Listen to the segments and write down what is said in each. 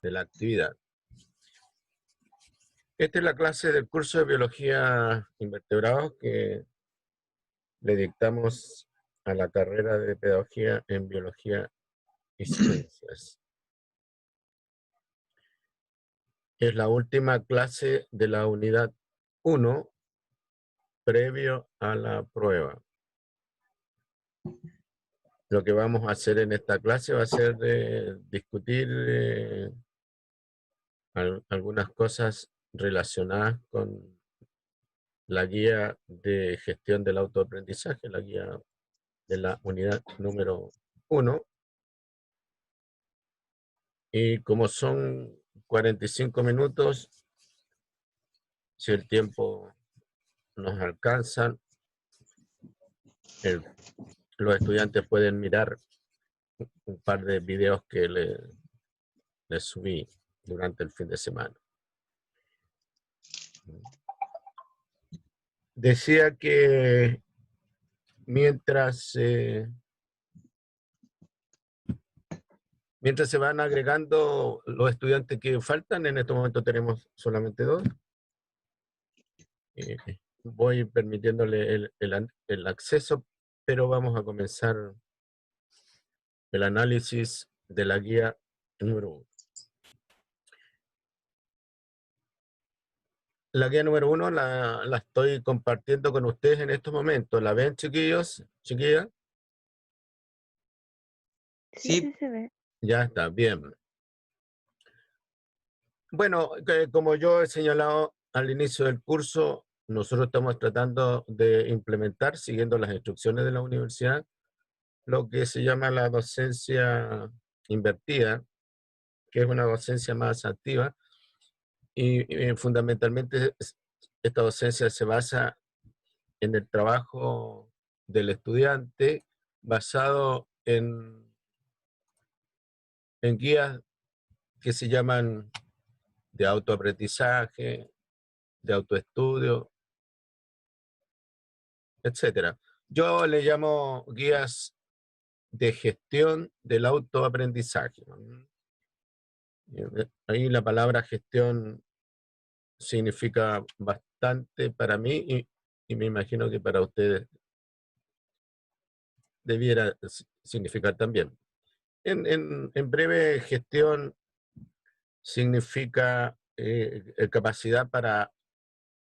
de la actividad. Esta es la clase del curso de Biología Invertebrados que le dictamos a la carrera de Pedagogía en Biología y Ciencias. Es la última clase de la unidad 1 previo a la prueba. Lo que vamos a hacer en esta clase va a ser discutir algunas cosas relacionadas con la guía de gestión del autoaprendizaje, la guía de la unidad número 1. Y como son 45 minutos, si el tiempo nos alcanza, los estudiantes pueden mirar un par de videos que les subí durante el fin de semana. Decía que mientras se van agregando los estudiantes que faltan, en este momento tenemos solamente 2, voy permitiéndole el acceso, pero vamos a comenzar el análisis de la guía número 1. La guía número 1 la estoy compartiendo con ustedes en estos momentos. ¿La ven, chiquillos? ¿Chiquillas? Sí, se ve. Ya está, bien. Bueno, como yo he señalado al inicio del curso, nosotros estamos tratando de implementar, siguiendo las instrucciones de la universidad, lo que se llama la docencia invertida, que es una docencia más activa, y fundamentalmente esta docencia se basa en el trabajo del estudiante basado en guías que se llaman de autoaprendizaje, de autoestudio, etcétera. Yo le llamo guías de gestión del autoaprendizaje. Ahí la palabra gestión significa bastante para mí y me imagino que para ustedes debiera significar también. En breve, gestión significa capacidad para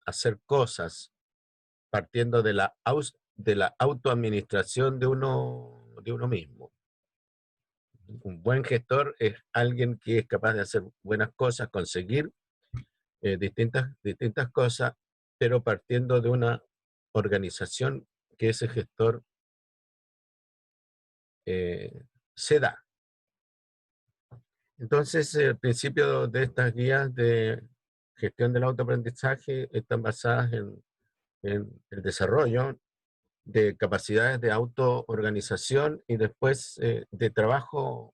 hacer cosas partiendo de la autoadministración de uno mismo. Un buen gestor es alguien que es capaz de hacer buenas cosas, conseguir distintas cosas, pero partiendo de una organización que ese gestor se da. Entonces, el principio de estas guías de gestión del autoaprendizaje están basadas en el desarrollo de capacidades de autoorganización y después de trabajo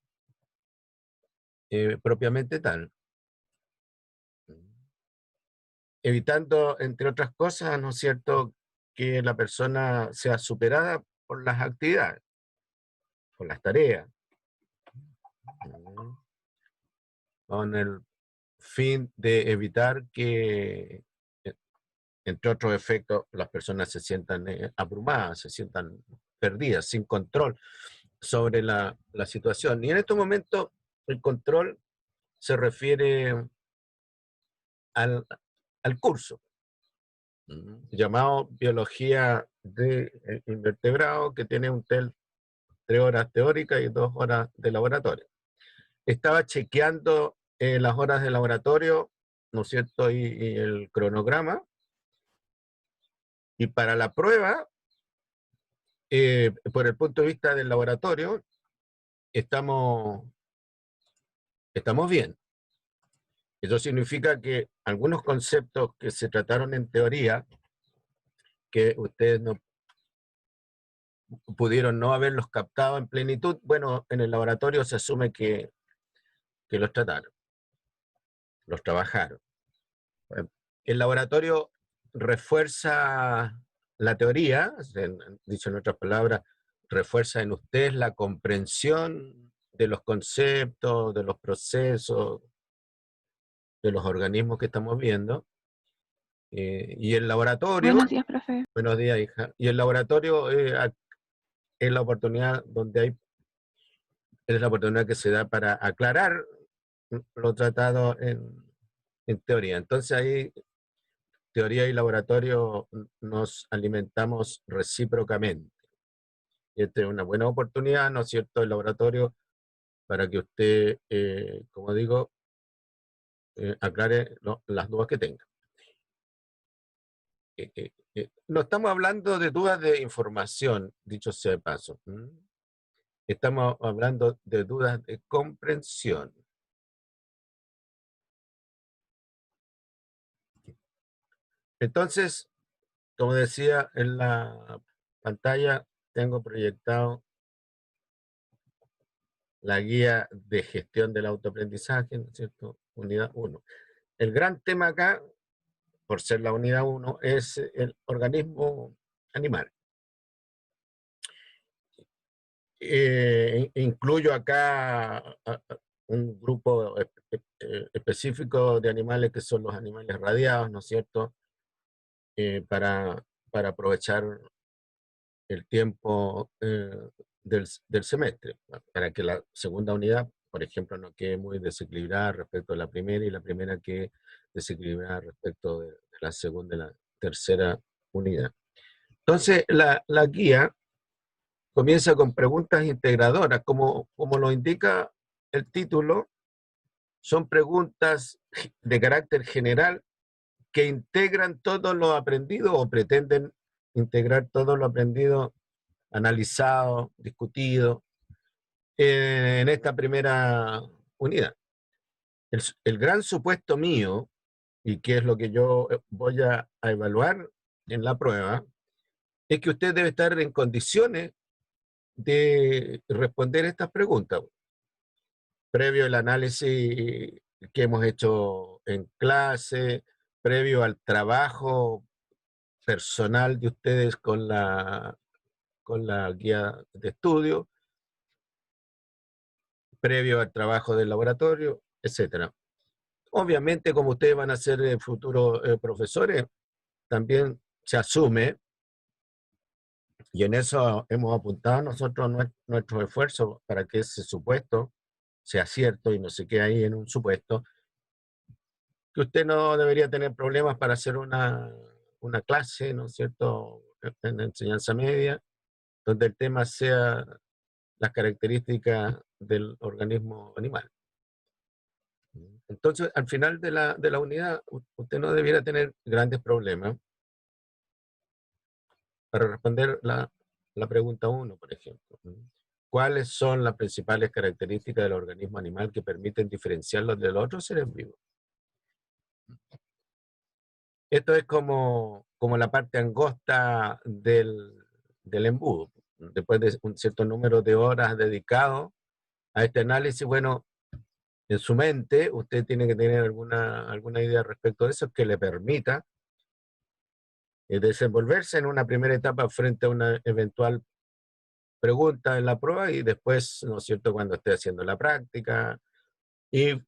propiamente tal. Evitando, entre otras cosas, ¿no es cierto?, que la persona sea superada por las actividades, por las tareas, con el fin de evitar que, entre otros efectos, las personas se sientan abrumadas, se sientan perdidas, sin control sobre la situación. Y en estos momentos, el control se refiere al curso, llamado Biología de Invertebrados, que tiene 3 horas teóricas y 2 horas de laboratorio. Estaba chequeando las horas de laboratorio, ¿no es cierto?, y el cronograma, y para la prueba, por el punto de vista del laboratorio, estamos bien. Eso significa que algunos conceptos que se trataron en teoría, que ustedes no pudieron no haberlos captado en plenitud, bueno, en el laboratorio se asume que los trataron, los trabajaron. El laboratorio refuerza la teoría, dicho en otras palabras, refuerza en ustedes la comprensión de los conceptos, de los procesos, de los organismos que estamos viendo. Y el laboratorio, Buenos días, profe. buenos días, hija. Y el laboratorio es la oportunidad es la oportunidad que se da para aclarar lo tratado en teoría. Entonces ahí, teoría y laboratorio nos alimentamos recíprocamente. Y esta es una buena oportunidad, ¿no es cierto?, el laboratorio, para que usted, como digo, aclare las dudas que tenga. No estamos hablando de dudas de información, dicho sea de paso. Estamos hablando de dudas de comprensión. Entonces, como decía en la pantalla, tengo proyectado la guía de gestión del autoaprendizaje, ¿no es cierto? Unidad 1. El gran tema acá, por ser la unidad 1, es el organismo animal. Incluyo acá un grupo específico de animales que son los animales radiados, ¿no es cierto? Para aprovechar el tiempo del semestre, para que la segunda unidad, por ejemplo, no quede muy desequilibrada respecto a la primera y la primera quede desequilibrada respecto de la segunda y la tercera unidad. Entonces, la guía comienza con preguntas integradoras, como lo indica el título, son preguntas de carácter general que integran todo lo aprendido o pretenden integrar todo lo aprendido, analizado, discutido en esta primera unidad. El gran supuesto mío, y que es lo que yo voy a evaluar en la prueba, es que usted debe estar en condiciones de responder estas preguntas, previo al análisis que hemos hecho en clase, previo al trabajo personal de ustedes con la guía de estudio, previo al trabajo del laboratorio, etcétera. Obviamente, como ustedes van a ser futuros profesores, también se asume, y en eso hemos apuntado nosotros nuestros esfuerzos para que ese supuesto sea cierto y no se quede ahí en un supuesto, que usted no debería tener problemas para hacer una clase, ¿no es cierto?, en enseñanza media, donde el tema sea las características del organismo animal. Entonces, al final de la unidad, usted no debiera tener grandes problemas para responder la pregunta 1, por ejemplo. ¿Cuáles son las principales características del organismo animal que permiten diferenciarlos de los otros seres vivos? Esto es como la parte angosta del embudo. Después de un cierto número de horas dedicado a este análisis, bueno, en su mente usted tiene que tener alguna idea respecto de eso que le permita desenvolverse en una primera etapa frente a una eventual pregunta en la prueba y después, ¿no es cierto?, cuando esté haciendo la práctica y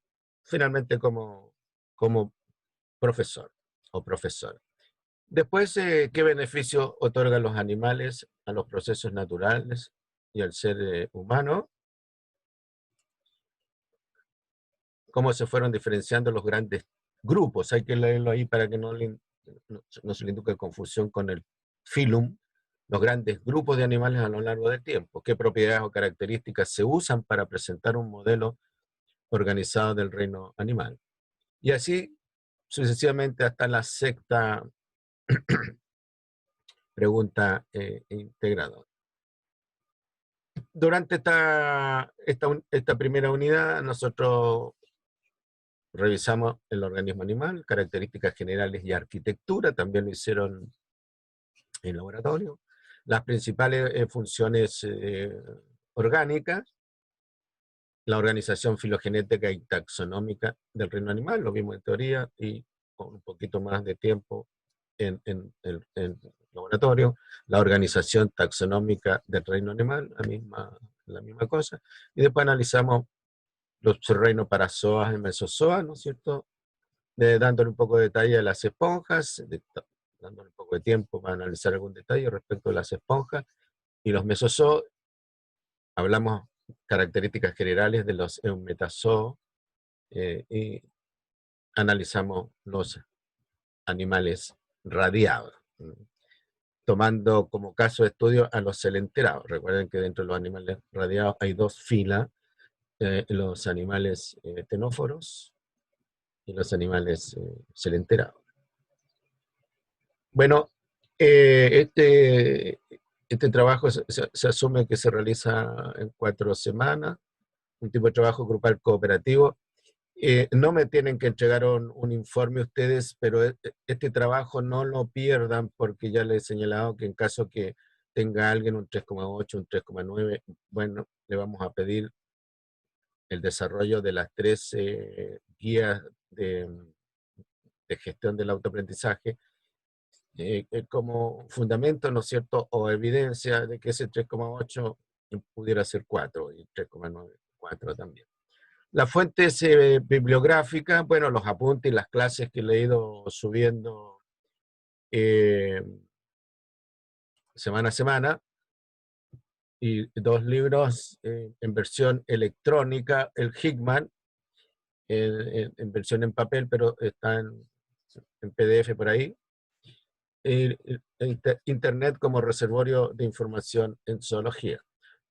finalmente como profesor o profesora. Después, ¿qué beneficios otorgan los animales a los procesos naturales y al ser humano? ¿Cómo se fueron diferenciando los grandes grupos? Hay que leerlo ahí para que no se le induque confusión con el filum, los grandes grupos de animales a lo largo del tiempo. ¿Qué propiedades o características se usan para presentar un modelo organizado del reino animal? Y así sucesivamente hasta la sexta pregunta integrada. Durante esta primera unidad, nosotros revisamos el organismo animal, características generales y arquitectura, también lo hicieron en laboratorio, las principales funciones orgánicas, la organización filogenética y taxonómica del reino animal, lo vimos en teoría y con un poquito más de tiempo en laboratorio, la organización taxonómica del reino animal, la misma cosa, y después analizamos los reinos parazoas y mesozoas, ¿no es cierto? dándole un poco de detalle a las esponjas, dándole un poco de tiempo para analizar algún detalle respecto a las esponjas. Y los mesozoos, hablamos características generales de los eumetazoos y analizamos los animales radiados, tomando como caso de estudio a los celenterados. Recuerden que dentro de los animales radiados hay dos filas, los animales tenóforos y los animales celenterados. Bueno, este trabajo se asume que se realiza en 4 semanas, un tipo de trabajo grupal cooperativo. No me tienen que entregar un informe ustedes, pero este trabajo no lo pierdan porque ya les he señalado que en caso que tenga alguien un 3,8, un 3,9, bueno, le vamos a pedir el desarrollo de las 3 guías de gestión del autoaprendizaje como fundamento, ¿no es cierto?, o evidencia de que ese 3,8 pudiera ser 4 y 3,9, 4 también. Las fuentes bibliográficas, bueno, los apuntes y las clases que he ido subiendo eh, semana a semana, y 2 libros en versión electrónica, el Hickman, en versión en papel, pero está en PDF por ahí. Internet como reservorio de información en zoología.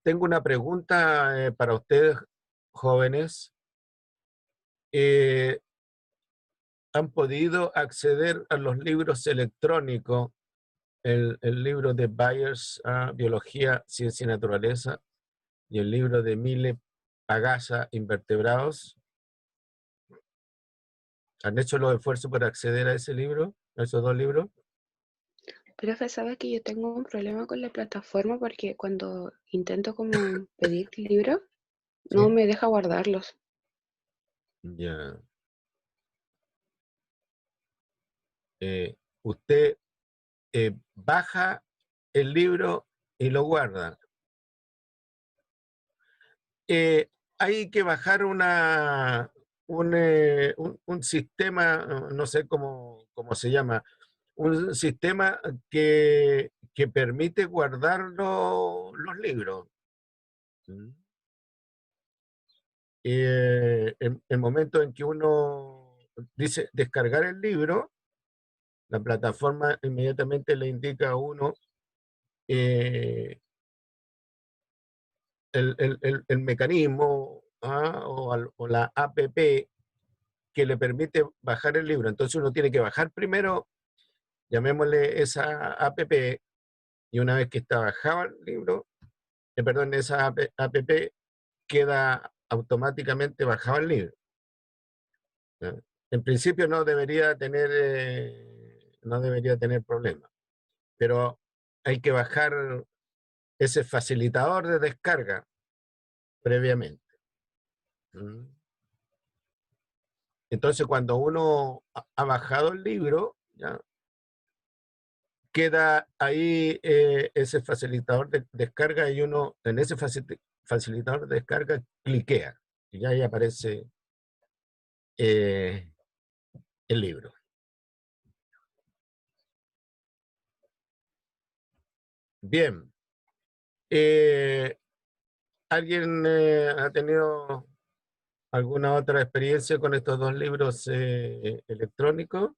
Tengo una pregunta para ustedes, jóvenes. ¿Han podido acceder a los libros electrónicos, el libro de Byers, Biología, Ciencia y Naturaleza, y el libro de Mille Pagasa, Invertebrados? ¿Han hecho los esfuerzos para acceder a ese libro, a esos 2 libros? Profe, ¿sabe que yo tengo un problema con la plataforma porque cuando intento como pedir libros, no Sí. me deja guardarlos? Ya. Usted baja el libro y lo guarda. Hay que bajar un sistema, no sé cómo se llama, un sistema que permite guardar los libros. ¿Mm? El momento en que uno dice descargar el libro, la plataforma inmediatamente le indica a uno eh, el mecanismo o la app que le permite bajar el libro. Entonces uno tiene que bajar primero, llamémosle esa app, y una vez que está bajado el libro, perdón, esa app queda automáticamente bajado el libro. ¿Ya? En principio no debería tener problema, pero hay que bajar ese facilitador de descarga previamente. ¿Mm? Entonces, cuando uno ha bajado el libro, ¿ya?, queda ahí ese facilitador de descarga y uno en ese facilitador de descarga cliquea y ya ahí aparece eh, el libro. Bien. Eh, ¿Alguien ha tenido alguna otra experiencia con estos 2 libros electrónicos?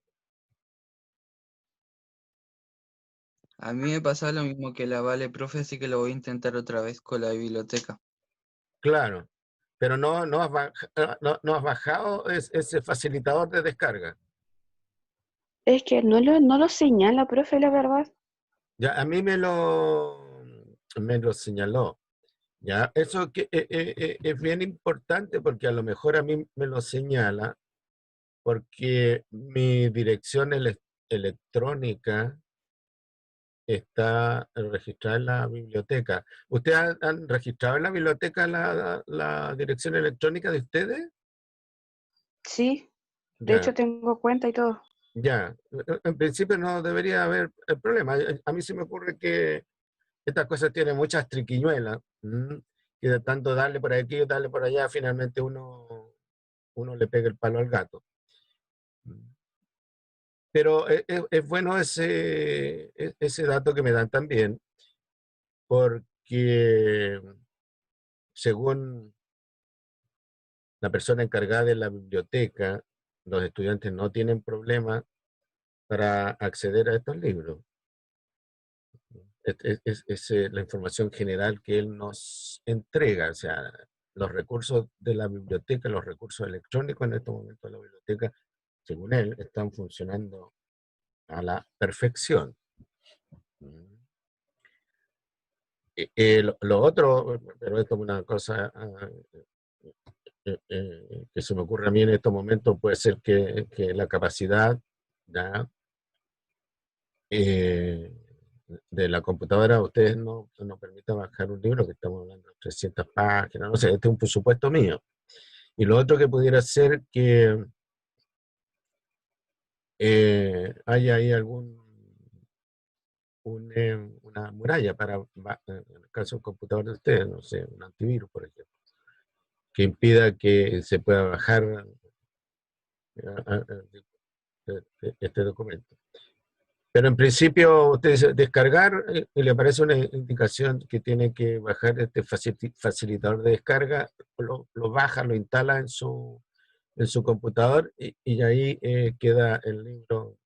A mí me pasa lo mismo que la Vale, profe, así que lo voy a intentar otra vez con la biblioteca. Claro, pero no has bajado ese facilitador de descarga. Es que no lo señala, profe, la verdad. Ya, a mí me lo señaló. Ya, eso es bien importante porque a lo mejor a mí me lo señala porque mi dirección electrónica está registrada en la biblioteca. ¿Ustedes han registrado en la biblioteca la dirección electrónica de ustedes? Sí, de Ya, hecho tengo cuenta y todo. ya. En principio no debería haber problema. A mí se me ocurre que estas cosas tienen muchas triquiñuelas, que de tanto darle por aquí, darle por allá, finalmente uno le pega el palo al gato. Pero es bueno ese dato que me dan también, porque según la persona encargada de la biblioteca, los estudiantes no tienen problema para acceder a estos libros. Es la información general que él nos entrega, o sea, los recursos de la biblioteca, los recursos electrónicos en estos momentos de la biblioteca, según él, están funcionando a la perfección. Lo otro, pero esto es una cosa que se me ocurre a mí en estos momentos, puede ser que la capacidad, ¿ya? De la computadora, ustedes no permitan bajar un libro, que estamos hablando de 300 páginas, no sé, este es un presupuesto mío. Y lo otro que pudiera ser que haya ahí una muralla para, en el caso del computador de ustedes, no sé, un antivirus, por ejemplo, que impida que se pueda bajar este documento. Pero en principio usted dice descargar y le aparece una indicación que tiene que bajar este facilitador de descarga, lo baja, lo instala en su computador y ahí queda el libro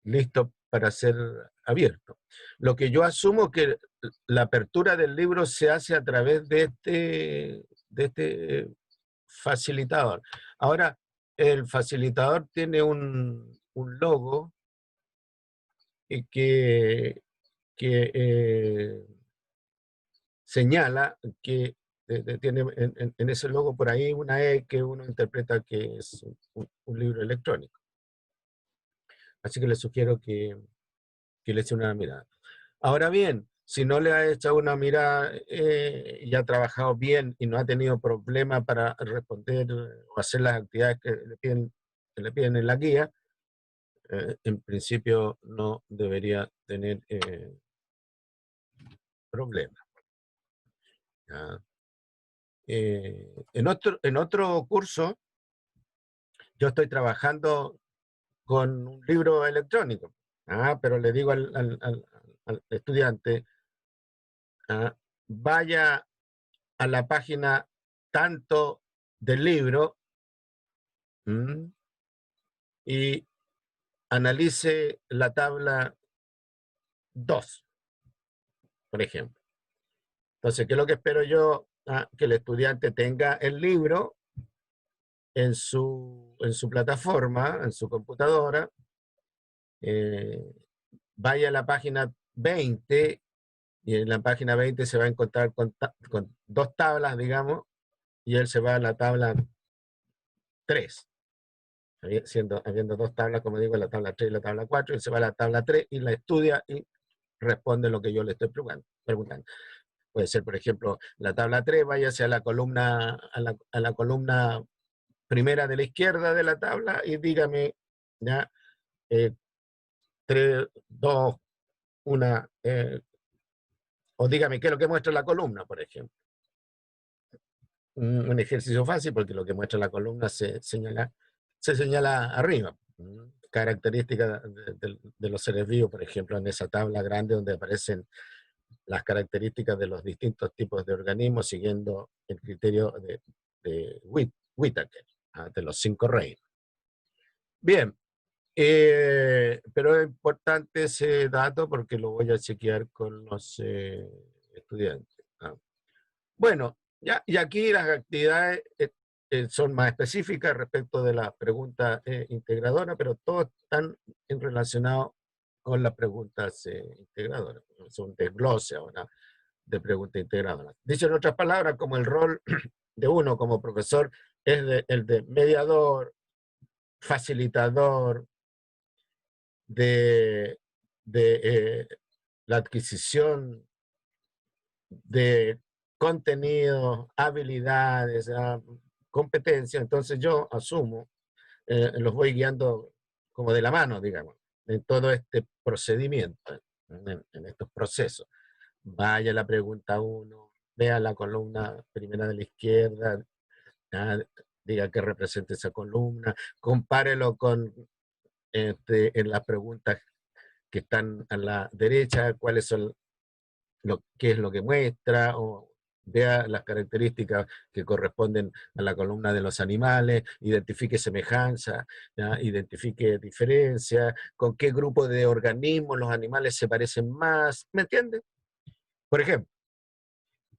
listo para ser abierto. Lo que yo asumo que la apertura del libro se hace a través de este facilitador. Ahora, el facilitador tiene un logo que señala que tiene en ese logo por ahí una E que uno interpreta que es un libro electrónico. Así que le sugiero que le eche una mirada. Ahora bien, si no le ha echado una mirada y ha trabajado bien y no ha tenido problema para responder o hacer las actividades que le piden en la guía, en principio no debería tener problema. ¿Ya? En otro curso, yo estoy trabajando con un libro electrónico, pero le digo al estudiante, vaya a la página tanto del libro y analice la tabla 2, por ejemplo. Entonces, ¿qué es lo que espero yo? Que el estudiante tenga el libro en su plataforma, en su computadora, vaya a la página 20 y en la página 20 se va a encontrar con dos tablas, digamos, y él se va a la tabla 3. Habiendo dos tablas, como digo, la tabla 3 y la tabla 4, él se va a la tabla 3 y la estudia y responde lo que yo le estoy preguntando. Puede ser, por ejemplo, la tabla 3, váyase a la columna, a la columna primera de la izquierda de la tabla y dígame, ya, 3, 2, 1, o dígame qué es lo que muestra la columna, por ejemplo. Un ejercicio fácil porque lo que muestra la columna se señala arriba. Características de los seres vivos, por ejemplo, en esa tabla grande donde aparecen las características de los distintos tipos de organismos siguiendo el criterio de Whittaker, de los 5 reinos. Bien, pero es importante ese dato porque lo voy a chequear con los estudiantes. Bueno, y aquí las actividades son más específicas respecto de la pregunta integradora, pero todos están relacionados con las preguntas integradoras. Son desglose ahora de pregunta integradora. Dicho en otras palabras, como el rol de uno como profesor es el de mediador, facilitador, de la adquisición de contenido, habilidades, competencias, entonces yo asumo, los voy guiando como de la mano, digamos, en todo este procedimiento, en estos procesos. Vaya a la pregunta 1, vea la columna primera de la izquierda, diga qué representa esa columna, compárelo con en las preguntas que están a la derecha, cuáles son qué es lo que muestra, o vea las características que corresponden a la columna de los animales, identifique semejanza, ¿ya? Identifique diferencia, con qué grupo de organismos los animales se parecen más, ¿me entiende? Por ejemplo,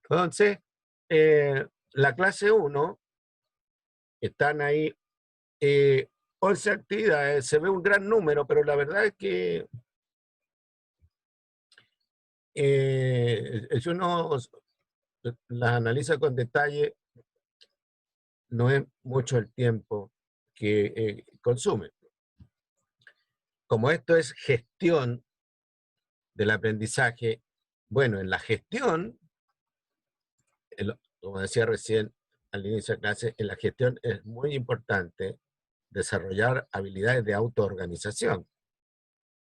entonces, la clase 1, están ahí 11 actividades, se ve un gran número, pero la verdad es que si uno las analiza con detalle, no es mucho el tiempo que consume. Como esto es gestión del aprendizaje, bueno, en la gestión, como decía recién al inicio de la clase, en la gestión es muy importante desarrollar habilidades de autoorganización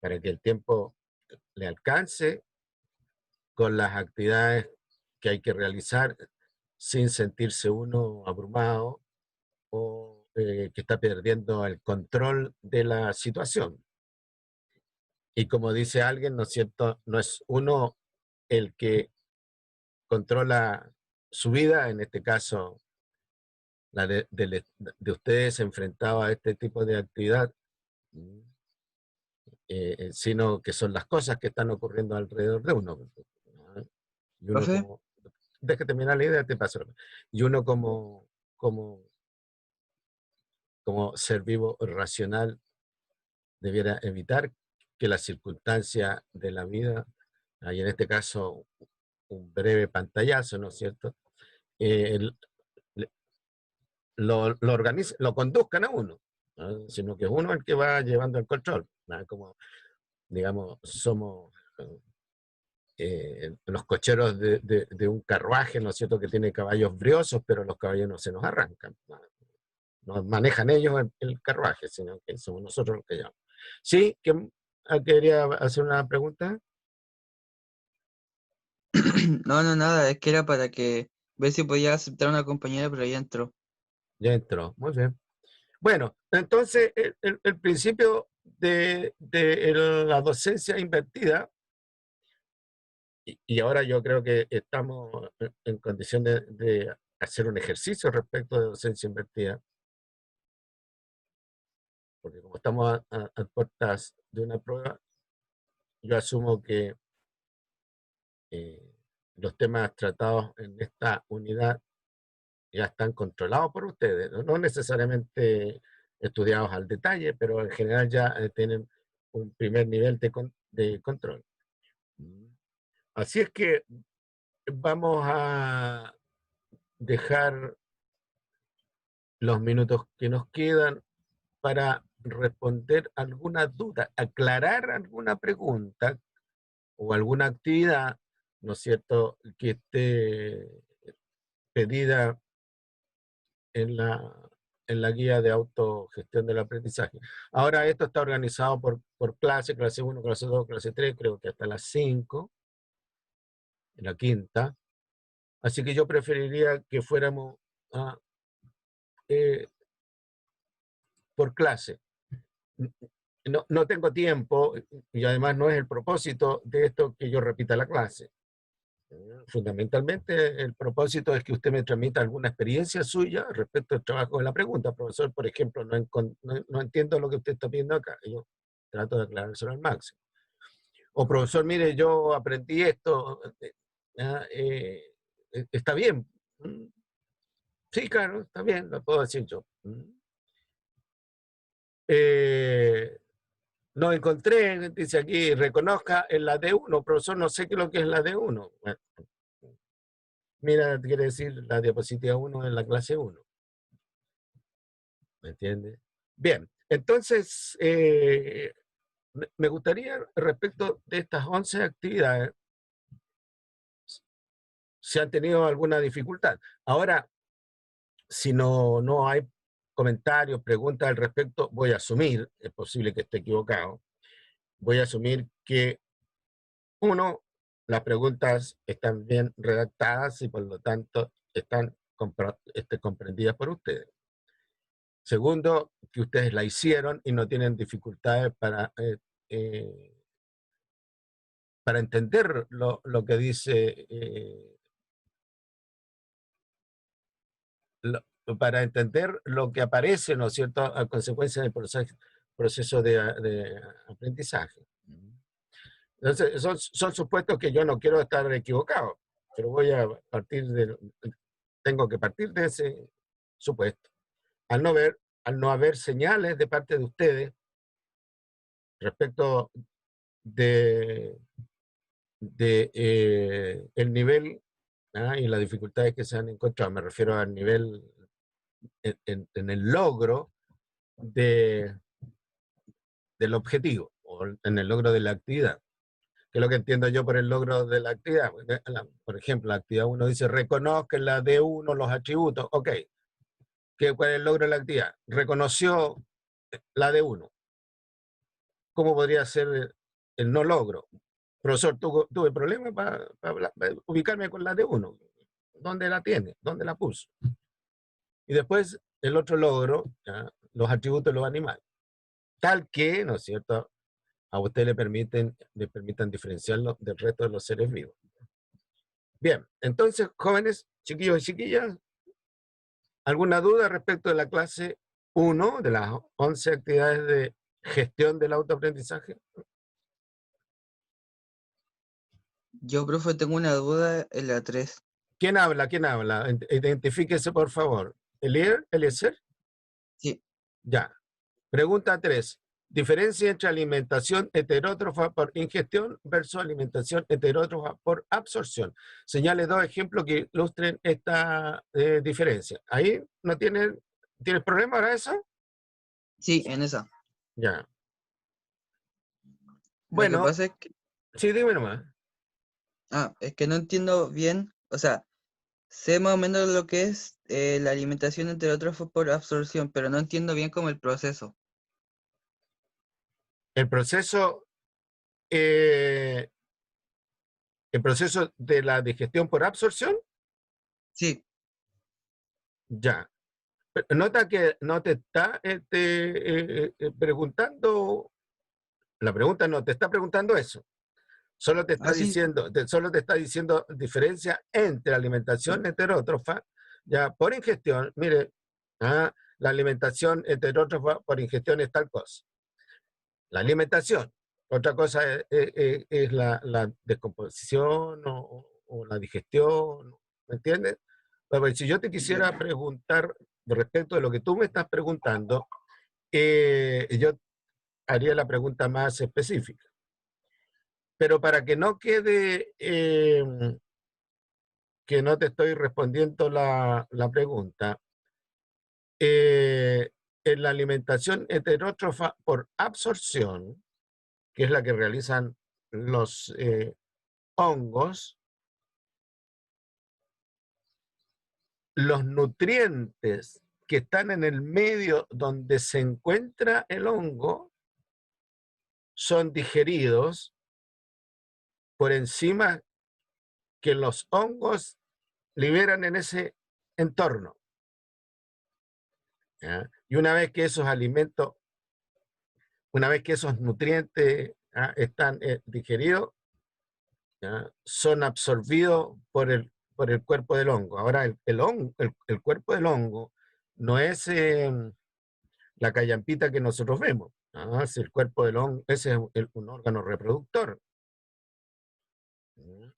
para que el tiempo le alcance con las actividades que hay que realizar sin sentirse uno abrumado o que está perdiendo el control de la situación. Y como dice alguien, ¿no es cierto? No es uno el que controla su vida, en este caso la de ustedes enfrentados a este tipo de actividad, sino que son las cosas que están ocurriendo alrededor de uno. Y uno Profe, como, deja terminar la idea, te paso. Y uno como, como ser vivo racional debiera evitar que las circunstancias de la vida, y en este caso un breve pantallazo, ¿no es cierto?, lo organice, lo conduzcan a uno, ¿no? Sino que es uno el que va llevando el control, ¿no? Como, digamos, somos los cocheros de un carruaje, ¿no es cierto?, que tiene caballos briosos, pero los caballos no se nos arrancan, ¿no? No manejan ellos el carruaje, sino que somos nosotros los que llevamos. Sí, que quería hacer una pregunta. no, nada, es que era para que ver si podía aceptar a una compañera, pero ya entró. Ya entró, muy bien. Bueno, entonces el principio de la docencia invertida, y ahora yo creo que estamos en condición de hacer un ejercicio respecto de docencia invertida, porque como estamos a puertas de una prueba, yo asumo que los temas tratados en esta unidad ya están controlados por ustedes, no necesariamente estudiados al detalle, pero en general ya tienen un primer nivel de control. Así es que vamos a dejar los minutos que nos quedan para responder alguna duda, aclarar alguna pregunta o alguna actividad, ¿no es cierto?, que esté pedida en la guía de autogestión del aprendizaje. Ahora esto está organizado por clase 1, clase 2, clase 3, creo que hasta las 5, en la quinta. Así que yo preferiría que fuéramos a, eh, por clase. No tengo tiempo y además no es el propósito de esto que yo repita la clase. Fundamentalmente el propósito es que usted me transmita alguna experiencia suya respecto al trabajo de la pregunta. Profesor, por ejemplo, no entiendo lo que usted está pidiendo acá. Yo trato de aclarárselo al máximo. O profesor, mire, yo aprendí esto. ¿Está bien? Sí, claro, está bien, lo puedo decir yo. No encontré, dice aquí, reconozca en la D1, profesor, no sé qué es lo que es la D1. Bueno, mira, quiere decir la diapositiva 1 en la clase 1. ¿Me entiende? Bien, entonces, me gustaría, respecto de estas 11 actividades, si han tenido alguna dificultad. Ahora, si no hay comentarios, preguntas al respecto, voy a asumir, es posible que esté equivocado, voy a asumir que, uno, las preguntas están bien redactadas y por lo tanto están comprendidas por ustedes. Segundo, que ustedes la hicieron y no tienen dificultades para entender lo que dice, para entender lo que aparece, ¿no es cierto?, a consecuencia del proceso de aprendizaje. Entonces, son supuestos que yo no quiero estar equivocado, pero tengo que partir de ese supuesto. Al no haber señales de parte de ustedes respecto de el nivel y las dificultades que se han encontrado, me refiero al nivel en el logro del objetivo, o en el logro de la actividad. Que es lo que entiendo yo por el logro de la actividad. Por ejemplo, la actividad 1 dice, reconozca en la D1 los atributos. Ok, ¿cuál es el logro de la actividad? Reconoció la D1. ¿Cómo podría ser el no logro? Profesor, tuve problemas para ubicarme con la D1. ¿Dónde la tiene? ¿Dónde la puso? Y después el otro logro, los atributos de los animales. Tal que, ¿no es cierto?, a usted le permitan diferenciarlo del resto de los seres vivos. Bien, entonces, jóvenes, chiquillos y chiquillas, ¿alguna duda respecto de la clase 1 de las 11 actividades de gestión del autoaprendizaje? Yo, profe, tengo una duda en la 3. ¿Quién habla? ¿Quién habla? Identifíquese, por favor. ¿Eliezer? Sí. Ya. Pregunta 3. Diferencia entre alimentación heterótrofa por ingestión versus alimentación heterótrofa por absorción. Señale 2 ejemplos que ilustren esta diferencia. ¿Ahí no tienes problema ahora eso? Sí, en esa. Ya. Lo que Bueno, pasa es que, sí, dime nomás. es que no entiendo bien, o sea, sé más o menos lo que es la alimentación heterótrofa por absorción, pero no entiendo bien cómo el proceso. El proceso de la digestión por absorción, Sí, ya. Nota que no te está preguntando, la pregunta no te está preguntando eso. Solo te está así, diciendo diferencia entre alimentación heterótrofa, ya por ingestión. Mire, la alimentación heterótrofa por ingestión es tal cosa. La alimentación. Otra cosa es la descomposición o la digestión, ¿me entiendes? Pues, si yo te quisiera preguntar respecto de lo que tú me estás preguntando, yo haría la pregunta más específica. Pero para que no quede que no te estoy respondiendo la pregunta, en la alimentación heterótrofa por absorción, que es la que realizan los hongos, los nutrientes que están en el medio donde se encuentra el hongo son digeridos por enzimas que los hongos liberan en ese entorno. ¿Ya? Y una vez que esos nutrientes están digeridos, ¿ya?, son absorbidos por el cuerpo del hongo. Ahora, el cuerpo del hongo no es la callampita que nosotros vemos. Es el cuerpo del hongo, ese es un órgano reproductor.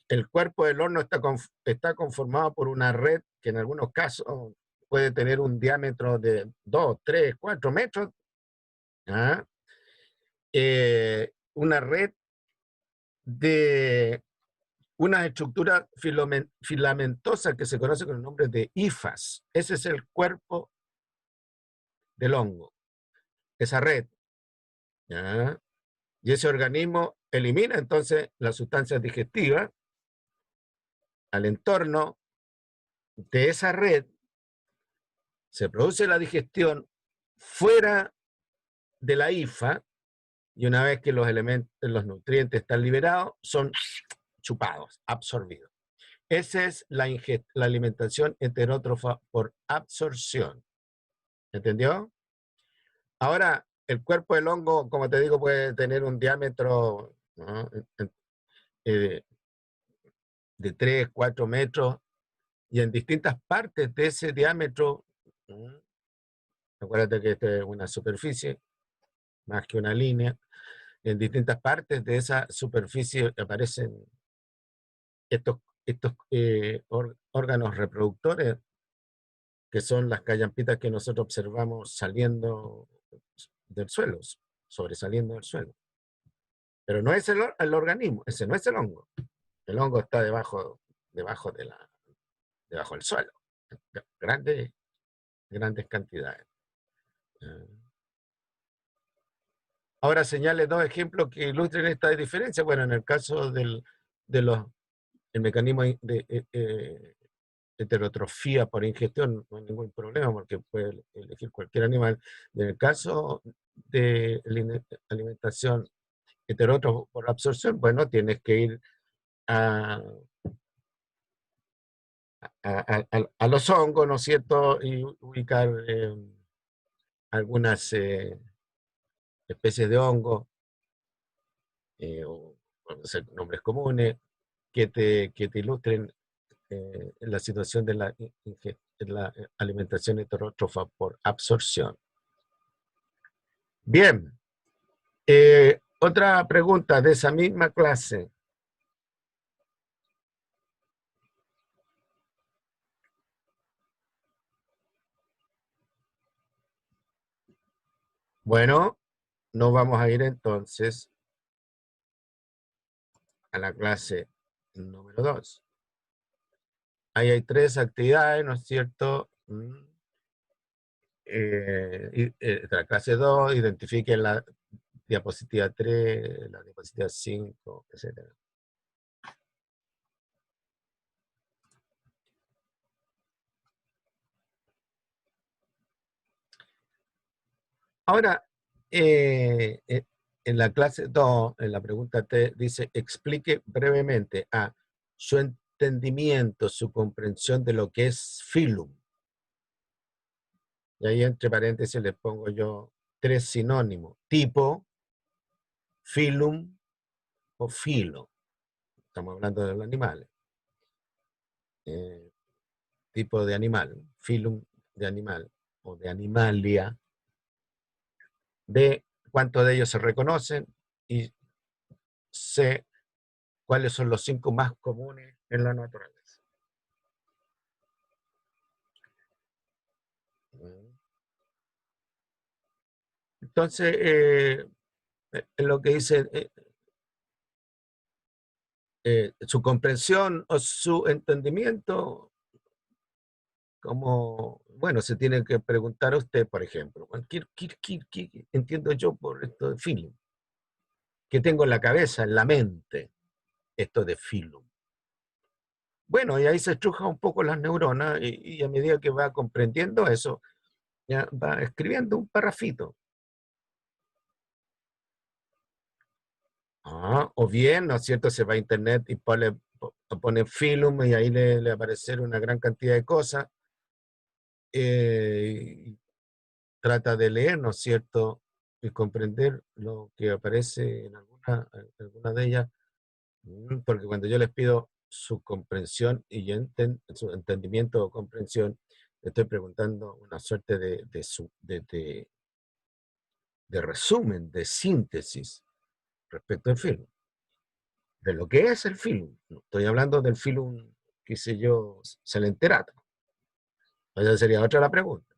El cuerpo del hongo está conformado por una red que en algunos casos puede tener un diámetro de 2, 3, 4 metros. Una red de una estructura filamentosa que se conoce con el nombre de hifas. Ese es el cuerpo del hongo, esa red. ¿Ya? Y ese organismo elimina entonces las sustancias digestivas al entorno de esa red, se produce la digestión fuera de la hifa, y una vez que los nutrientes están liberados, son chupados, absorbidos. Esa es la alimentación heterótrofa por absorción. ¿Entendió? Ahora, el cuerpo del hongo, como te digo, puede tener un diámetro, ¿no?, eh, de 3, 4 metros, y en distintas partes de ese diámetro, ¿no?, acuérdate que esta es una superficie, más que una línea, en distintas partes de esa superficie aparecen estos órganos reproductores, que son las callampitas que nosotros observamos saliendo del suelo, sobresaliendo del suelo. Pero no es el organismo, ese no es el hongo. El hongo está debajo del suelo, grandes, grandes cantidades. Ahora señale 2 ejemplos que ilustren esta diferencia. Bueno, en el caso del mecanismo de heterotrofía por ingestión, no hay ningún problema porque puede elegir cualquier animal. En el caso de alimentación heterótrofa por absorción, bueno, tienes que ir a los hongos, ¿no es cierto?, y ubicar algunas especies de hongos, o no sé, nombres comunes, que te ilustren la situación de la alimentación heterótrofa por absorción. Bien, otra pregunta de esa misma clase. Bueno, nos vamos a ir entonces a la clase número 2. Ahí hay 3 actividades, ¿no es cierto? La clase 2, identifiquen la diapositiva 3, la diapositiva 5, etc. Ahora, en la clase 2, en la pregunta T, dice, explique brevemente su entendimiento, su comprensión de lo que es filum. Y ahí entre paréntesis le pongo yo 3 sinónimos: tipo, filum o filo. Estamos hablando de los animales. Tipo de animal, filum de animal o de animalia. B, cuántos de ellos se reconocen, y C, cuáles son los 5 más comunes en la naturaleza. Entonces, lo que dice su comprensión o su entendimiento, como, bueno, se tiene que preguntar a usted, por ejemplo, ¿qué entiendo yo por esto de filum? ¿Qué tengo en la cabeza, en la mente, esto de filum? Bueno, y ahí se estruja un poco las neuronas, y a medida que va comprendiendo eso, ya va escribiendo un parrafito. O bien, ¿no es cierto?, se va a internet y pone filum, y ahí le aparecerá una gran cantidad de cosas. Y trata de leer, ¿no es cierto?, y comprender lo que aparece en alguna de ellas, porque cuando yo les pido su comprensión y su entendimiento o comprensión, le estoy preguntando una suerte de resumen, de síntesis respecto al film, de lo que es el film. No estoy hablando del film, qué sé yo, Celenterato. Esa sería otra la pregunta.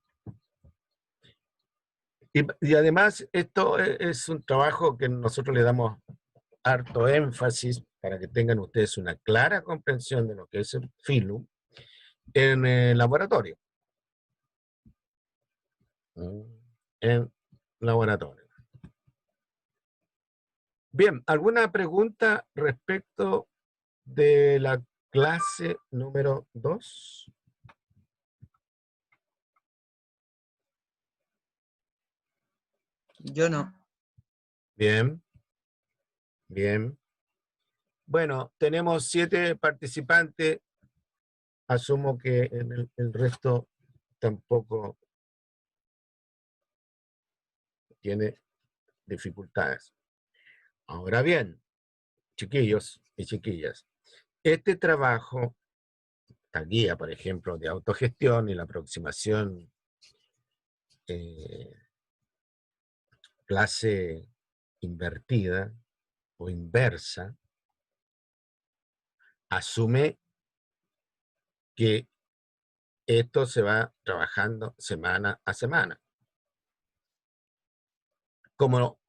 Y además, esto es un trabajo que nosotros le damos harto énfasis para que tengan ustedes una clara comprensión de lo que es el filum en el laboratorio. En laboratorio. Bien, ¿alguna pregunta respecto de la clase número 2? Yo no. Bien, bien. Bueno, tenemos 7 participantes. Asumo que el resto tampoco tiene dificultades. Ahora bien, chiquillos y chiquillas, este trabajo, esta guía, por ejemplo, de autogestión y la aproximación clase invertida o inversa, asume que esto se va trabajando semana a semana. Como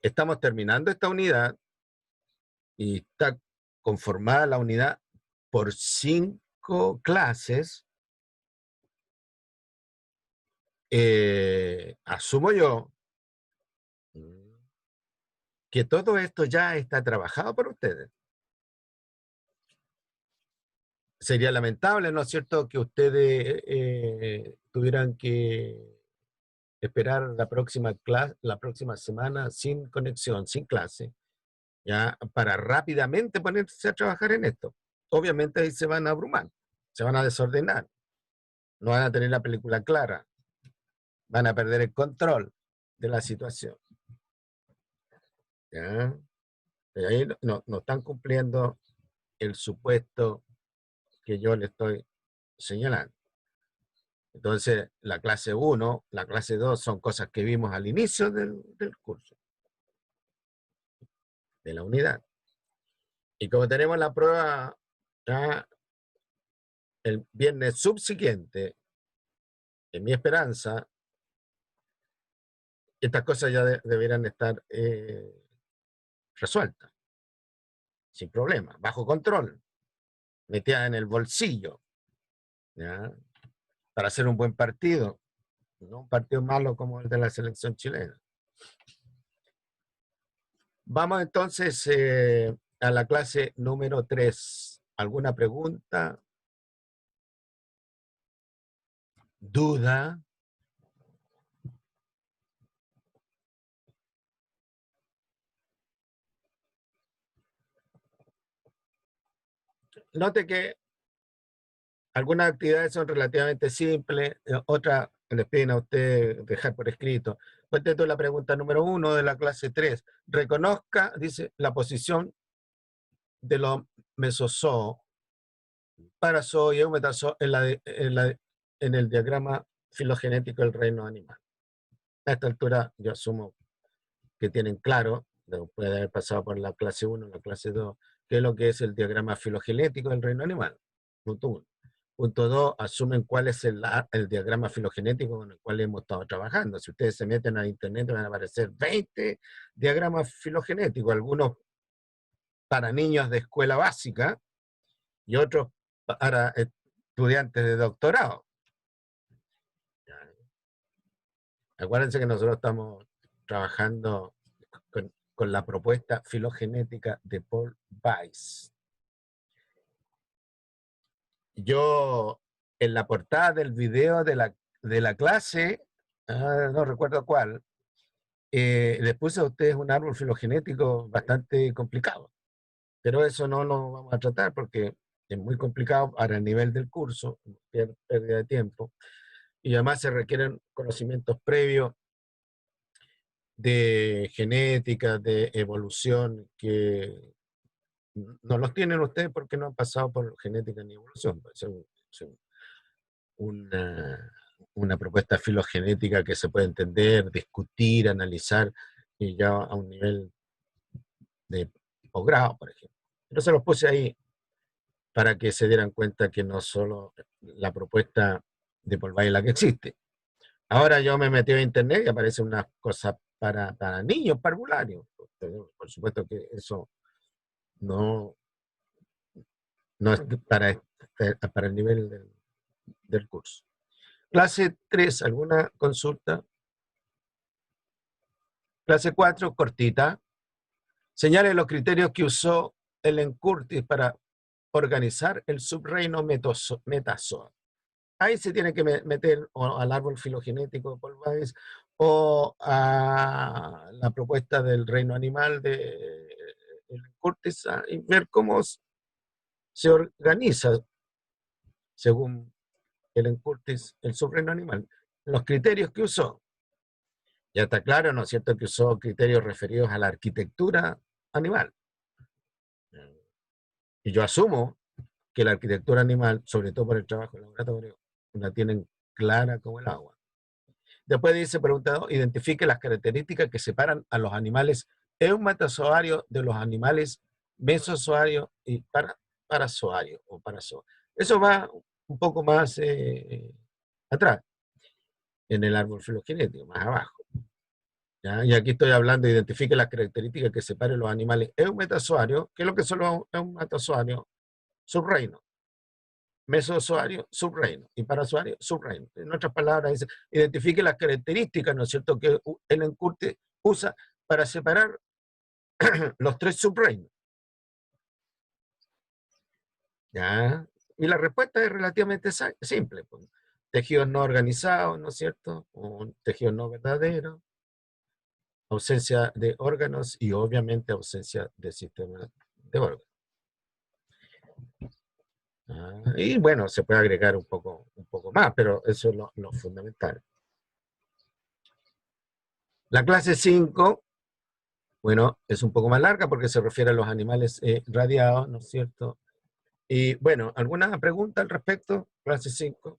estamos terminando esta unidad y está conformada la unidad por 5 clases, asumo yo que todo esto ya está trabajado por ustedes. Sería lamentable, ¿no es cierto?, que ustedes tuvieran que esperar la próxima semana sin conexión, sin clase, ya, para rápidamente ponerse a trabajar en esto. Obviamente ahí se van a abrumar, se van a desordenar, no van a tener la película clara, van a perder el control de la situación. ¿Ya? Y ahí no están cumpliendo el supuesto que yo le estoy señalando. Entonces, la clase 1, la clase 2 son cosas que vimos al inicio del curso, de la unidad. Y como tenemos la prueba ya el viernes subsiguiente, en mi esperanza, estas cosas ya deberían estar resueltas, sin problema, bajo control, metidas en el bolsillo, ¿ya? Para hacer un buen partido, no un partido malo como el de la selección chilena. Vamos entonces a la clase número 3. ¿Alguna pregunta? ¿Duda? Note que algunas actividades son relativamente simples, otras les piden a usted dejar por escrito. Contesto la pregunta número 1 de la clase 3. Reconozca, dice, la posición de los mesozoos, parazoos y eumetazoos en el diagrama filogenético del reino animal. A esta altura yo asumo que tienen claro, después de haber pasado por la clase 1, la clase 2, qué es lo que es el diagrama filogenético del reino animal. Punto 1. Punto 2, asumen cuál es el diagrama filogenético con el cual hemos estado trabajando. Si ustedes se meten a internet van a aparecer 20 diagramas filogenéticos, algunos para niños de escuela básica y otros para estudiantes de doctorado. Acuérdense que nosotros estamos trabajando con la propuesta filogenética de Paul Weiss. Yo, en la portada del video de la clase, no recuerdo cuál, les puse a ustedes un árbol filogenético bastante complicado, pero eso no lo vamos a tratar porque es muy complicado para el nivel del curso, pérdida de tiempo, y además se requieren conocimientos previos de genética, de evolución, que no los tienen ustedes porque no han pasado por genética ni evolución. Es una propuesta filogenética que se puede entender, discutir, analizar, y ya a un nivel de posgrado, por ejemplo. Pero se los puse ahí para que se dieran cuenta que no solo la propuesta de Paul Weiss es la que existe. Ahora yo me metí a internet y aparecen unas cosas para niños parvularios. Por supuesto que eso no es para el nivel del curso. Clase 3, ¿alguna consulta? Clase 4, cortita. Señale los criterios que usó Ellen Curtis para organizar el subreino metazoa. Ahí se tiene que meter o al árbol filogenético de Paul Weiss o a la propuesta del reino animal de Ellen Curtis y ver cómo se organiza, según Ellen Curtis, el subreino animal. Los criterios que usó. Ya está claro, ¿no es cierto?, que usó criterios referidos a la arquitectura animal. Y yo asumo que la arquitectura animal, sobre todo por el trabajo en laboratorio, la tienen clara como el agua. Después dice, preguntado, identifique las características que separan a los animales eumatozoarios de los animales mesozoarios y parazoarios o parazoarios. Eso va un poco más atrás, en el árbol filogenético, más abajo. ¿Ya? Y aquí estoy hablando, identifique las características que separen los animales eumatozoarios. ¿Qué es lo que son los eumatozoarios? Subreino. Mesozoario, subreino, y parazoario, subreino. En otras palabras, dice, identifique las características, ¿no es cierto?, que el encurte usa para separar los tres subreinos. ¿Ya? Y la respuesta es relativamente simple. Pues. Tejidos no organizados, ¿no es cierto?, o tejidos no verdaderos, ausencia de órganos y obviamente ausencia de sistema de órganos. Y bueno, se puede agregar un poco más, pero eso es lo fundamental. La clase 5, bueno, es un poco más larga porque se refiere a los animales radiados, ¿no es cierto? Y bueno, ¿alguna pregunta al respecto? Clase 5.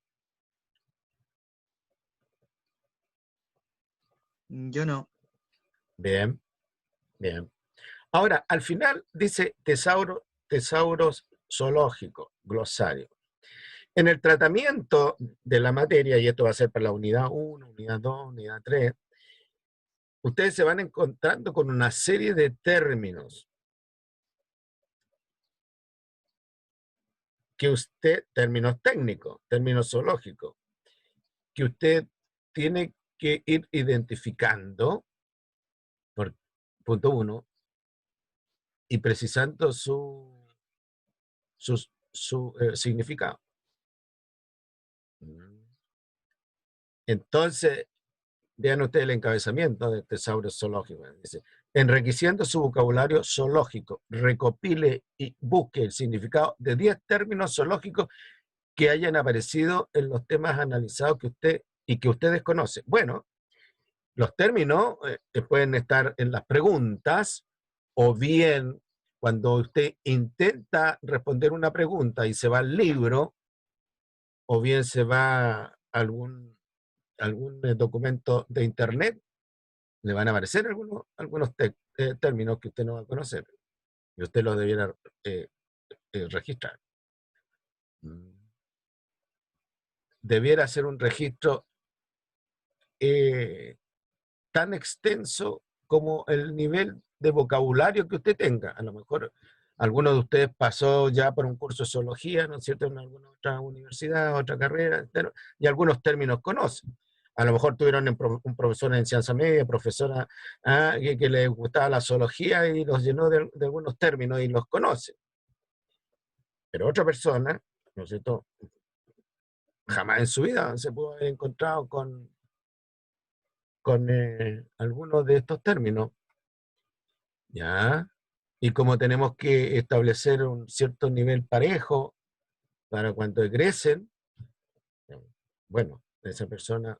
Yo no. Bien, bien. Ahora, al final dice tesauros zoológicos, glosario. En el tratamiento de la materia, y esto va a ser para la unidad 1, unidad 2, unidad 3, ustedes se van encontrando con una serie de términos que usted, términos técnicos, términos zoológicos, que usted tiene que ir identificando, por punto 1, y precisando su significado. Entonces, vean ustedes el encabezamiento de tesauros zoológicos. Dice, enriqueciendo su vocabulario zoológico, recopile y busque el significado de 10 términos zoológicos que hayan aparecido en los temas analizados que ustedes conocen. Bueno, los términos pueden estar en las preguntas o bien cuando usted intenta responder una pregunta y se va al libro o bien se va a algún documento de internet, le van a aparecer algunos términos que usted no va a conocer y usted los debiera registrar. Debiera hacer un registro tan extenso como el nivel de vocabulario que usted tenga. A lo mejor alguno de ustedes pasó ya por un curso de zoología, ¿no es cierto?, en alguna otra universidad, otra carrera, y algunos términos conocen. A lo mejor tuvieron un profesor en ciencia media, profesora que le gustaba la zoología y los llenó de algunos términos y los conoce. Pero otra persona, ¿no es cierto?, jamás en su vida se pudo haber encontrado con algunos de estos términos. ¿Ya? Y como tenemos que establecer un cierto nivel parejo para cuando egresen, bueno, esa persona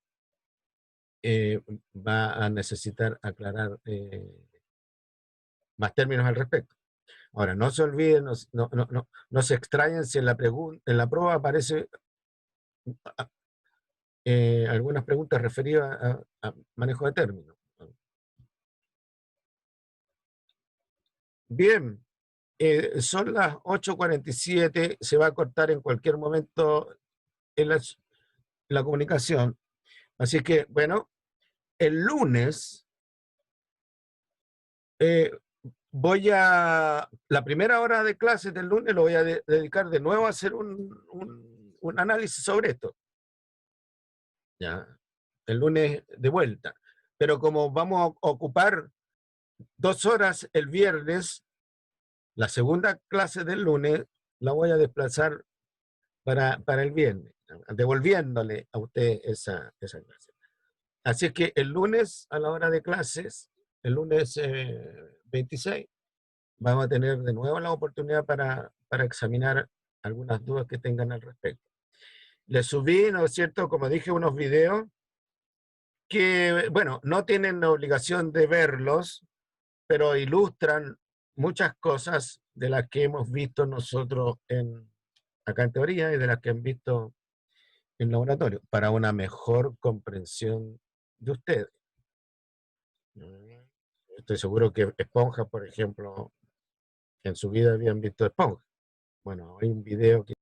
va a necesitar aclarar más términos al respecto. Ahora, no se olviden, no se extrañen si en la prueba aparece algunas preguntas referidas a manejo de términos. Bien, son las 8:47, se va a cortar en cualquier momento en la comunicación. Así que, bueno, el lunes la primera hora de clase del lunes lo voy a dedicar de nuevo a hacer un análisis sobre esto. Ya, el lunes de vuelta. Pero como vamos a ocupar 2 horas el viernes, la segunda clase del lunes la voy a desplazar para el viernes, devolviéndole a usted esa clase. Así que el lunes a la hora de clases, el lunes 26, vamos a tener de nuevo la oportunidad para examinar algunas dudas que tengan al respecto. Les subí, ¿no es cierto?, como dije, unos videos que, bueno, no tienen la obligación de verlos, pero ilustran muchas cosas de las que hemos visto nosotros acá en teoría y de las que han visto en laboratorio, para una mejor comprensión de ustedes. Estoy seguro que esponjas, por ejemplo, en su vida habían visto esponjas. Bueno, hay un video que